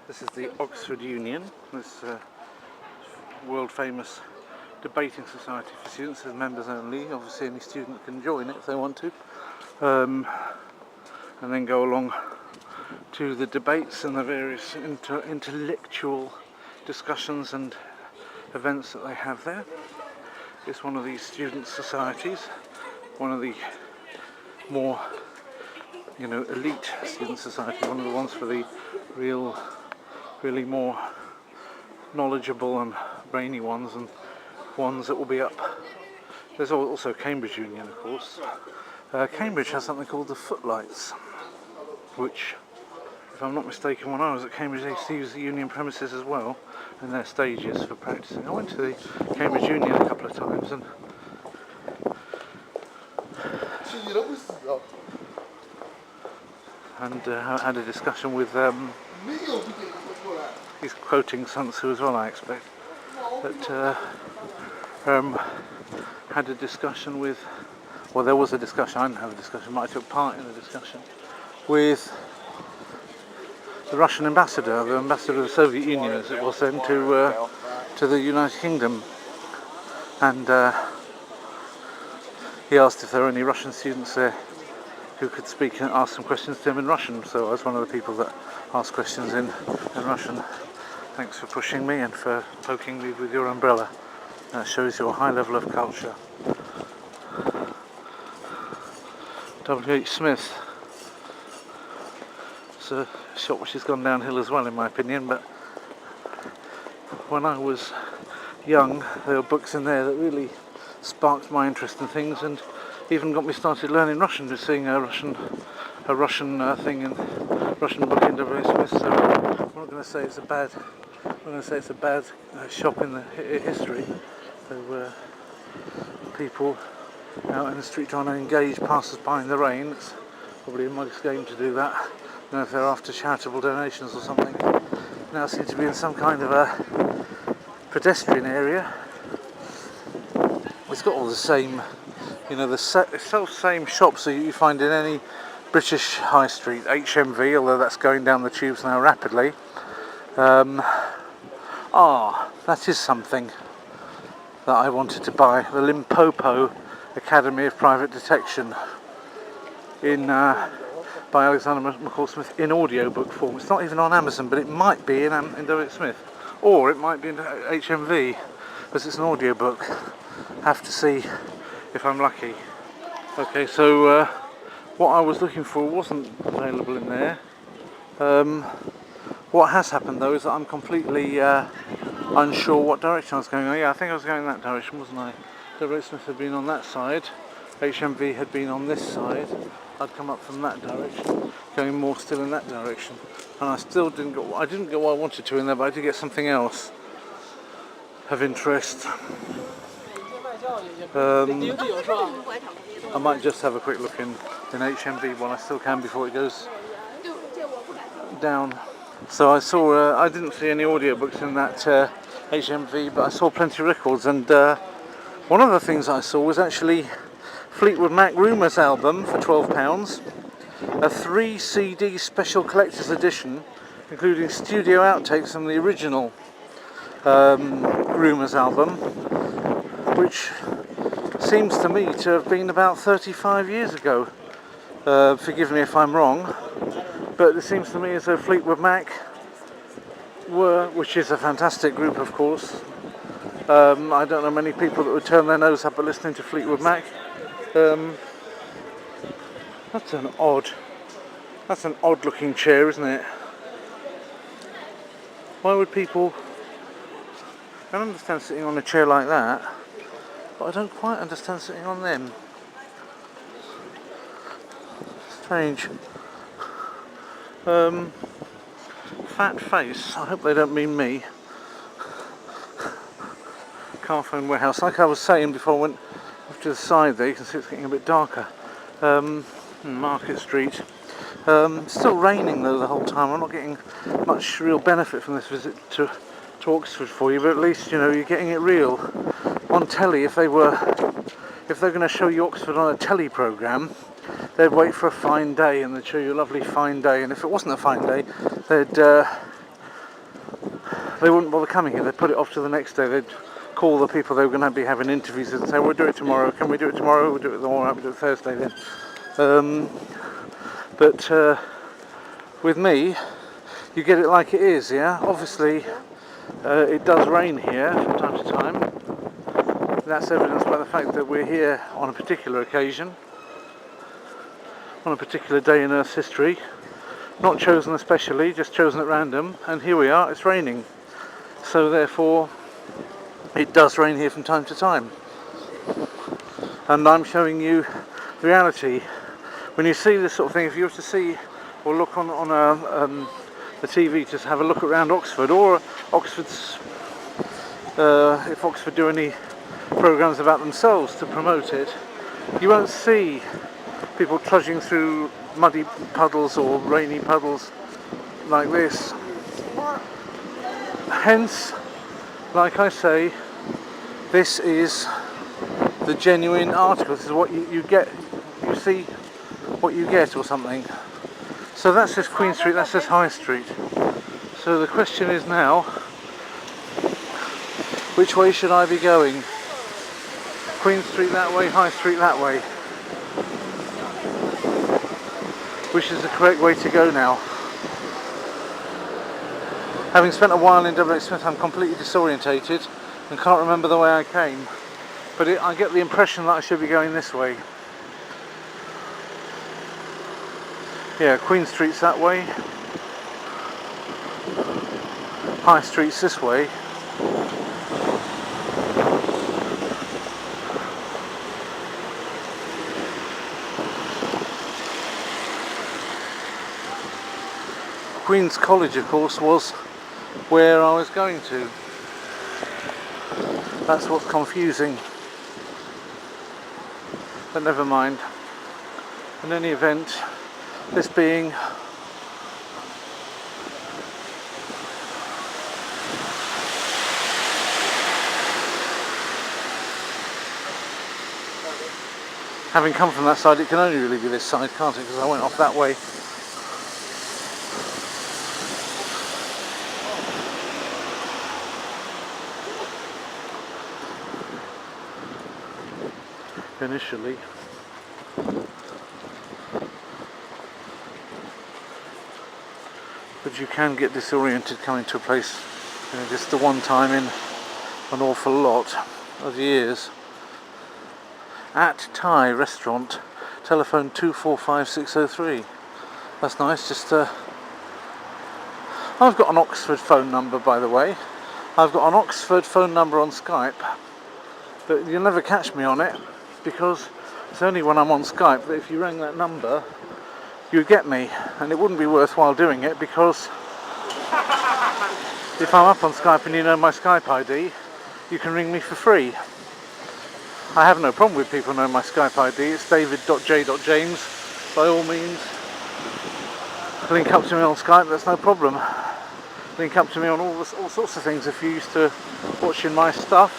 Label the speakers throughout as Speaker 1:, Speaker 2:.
Speaker 1: This is the Oxford Union, this world famous debating society for students. As members only. Obviously any student can join it if they want to, and then go along to the debates and the various intellectual discussions and events that they have there. It's one of these student societies, one of the more elite student society, one of the ones for the really more knowledgeable and brainy ones, and ones that will be up. There's also Cambridge Union, of course. Cambridge has something called the Footlights, which, if I'm not mistaken, when I was at Cambridge they used to use the Union premises as well, and their stages for practicing. I went to the Cambridge Union a couple of times and had a discussion with he's quoting Sun Tzu as well, I expect, but had a discussion with, well, there was a discussion, I didn't have a discussion, but I took part in a discussion with the Russian ambassador, the ambassador of the Soviet Union as it was then, to the United Kingdom, and he asked if there were any Russian students there who could speak and ask some questions to him in Russian. So I was one of the people that asked questions in Russian. Thanks for pushing me and for poking me with your umbrella. That shows your high level of culture. W.H. Smith. It's a shop which has gone downhill as well, in my opinion, but when I was young there were books in there that really sparked my interest in things and even got me started learning Russian, just seeing a Russian thing in Russian book in W.H. Smith. So I'm not going to say it's a bad shop in the history. So people out in the street trying to engage passers-by in the rain, it's probably a mug's game to do that. I don't know if they're after charitable donations or something. Now seem to be in some kind of a pedestrian area. It's got all the same, the self-same shops that you find in any British high street, HMV, although that's going down the tubes now rapidly. That is something that I wanted to buy, the Limpopo Academy of Private Detection by Alexander McCall Smith in audiobook form. It's not even on Amazon, but it might be in W.H. Smith, or it might be in HMV, because it's an audiobook. Have to see if I'm lucky. Okay, so what I was looking for wasn't available in there. What has happened though is that I'm completely unsure what direction I was going. Yeah, I think I was going that direction, wasn't I? W.H. Smith had been on that side, HMV had been on this side. I'd come up from that direction, going more still in that direction, and I still didn't get what I wanted to in there, but I did get something else of interest. I might just have a quick look in HMV while I still can before it goes down. So I saw, I didn't see any audiobooks in that HMV, but I saw plenty of records, and one of the things I saw was actually Fleetwood Mac Rumours album for £12, a 3 CD special collector's edition including studio outtakes from the original Rumours album, which seems to me to have been about 35 years ago. Forgive me if I'm wrong, but it seems to me as though Fleetwood Mac were, which is a fantastic group of course, I don't know many people that would turn their nose up at listening to Fleetwood Mac. That's an odd looking chair, isn't it? Why would people, I don't understand sitting on a chair like that, but I don't quite understand sitting on them. Strange. Fat face, I hope they don't mean me. Carphone Warehouse, like I was saying before I went off to the side there, you can see it's getting a bit darker. Market Street. Still raining though the whole time. I'm not getting much real benefit from this visit to Oxford for you, but at least you're getting it real on telly. If they're going to show you Oxford on a telly programme, they'd wait for a fine day and they'd show you a lovely fine day, and if it wasn't a fine day, they'd they wouldn't bother coming here. They'd put it off to the next day. They'd call the people they were going to be having interviews with and say, we'll do it tomorrow. Can we do it tomorrow? We'll do it tomorrow. We'll do it Thursday then. But with me, you get it like it is, yeah? Obviously, it does rain here from time to time. That's evidenced by the fact that we're here on a particular occasion, on a particular day in Earth's history. Not chosen especially, just chosen at random, and here we are, it's raining. So therefore, it does rain here from time to time. And I'm showing you the reality. When you see this sort of thing, if you were to see or look on the TV, just have a look around Oxford, or Oxford's, if Oxford do any programmes about themselves to promote it, you won't see people trudging through muddy puddles or rainy puddles like this. Hence, like I say, this is the genuine article. This is what you get. You see what you get or something. So that says Queen Street, that says High Street. So the question is now, which way should I be going? Queen Street that way, High Street that way. Which is the correct way to go now? Having spent a while in WH Smith, I'm completely disorientated and can't remember the way I came. But I get the impression that I should be going this way. Yeah, Queen Street's that way. High Street's this way. Queen's College, of course, was where I was going to. That's what's confusing. But never mind. In any event, this being having come from that side, it can only really be this side, can't it? Because I went off that way. Initially. But you can get disoriented coming to a place, just the one time in an awful lot of years. At Thai restaurant, telephone 245603. That's nice. I've got an Oxford phone number, by the way. I've got an Oxford phone number on Skype, but you'll never catch me on it because it's only when I'm on Skype that if you rang that number, you'd get me, and it wouldn't be worthwhile doing it because if I'm up on Skype and you know my Skype ID, you can ring me for free. I have no problem with people knowing my Skype ID. It's david.j.james. By all means, link up to me on Skype, that's no problem. Link up to me on all sorts of things if you're used to watching my stuff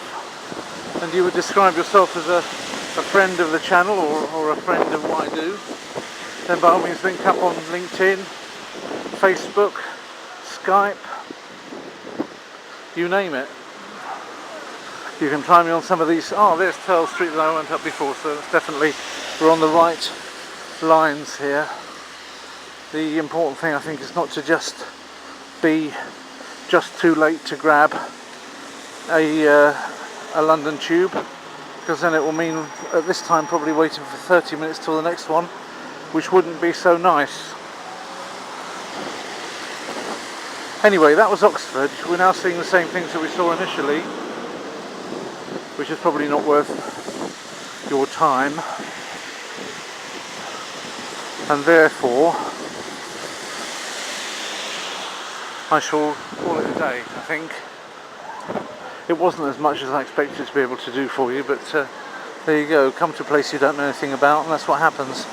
Speaker 1: and you would describe yourself as a friend of the channel or a friend of what I do, then by all means link up on LinkedIn, Facebook, Skype, you name it. You can try me on some of these. Oh, there's Pearl Street that I went up before, so it's definitely, we're on the right lines here. The important thing, I think, is not to just be just too late to grab a London tube, because then it will mean at this time probably waiting for 30 minutes till the next one, which wouldn't be so nice. Anyway, that was Oxford. We're now seeing the same things that we saw initially, which is probably not worth your time, and therefore I shall call it a day. I think it wasn't as much as I expected to be able to do for you, but there you go, come to a place you don't know anything about, and that's what happens.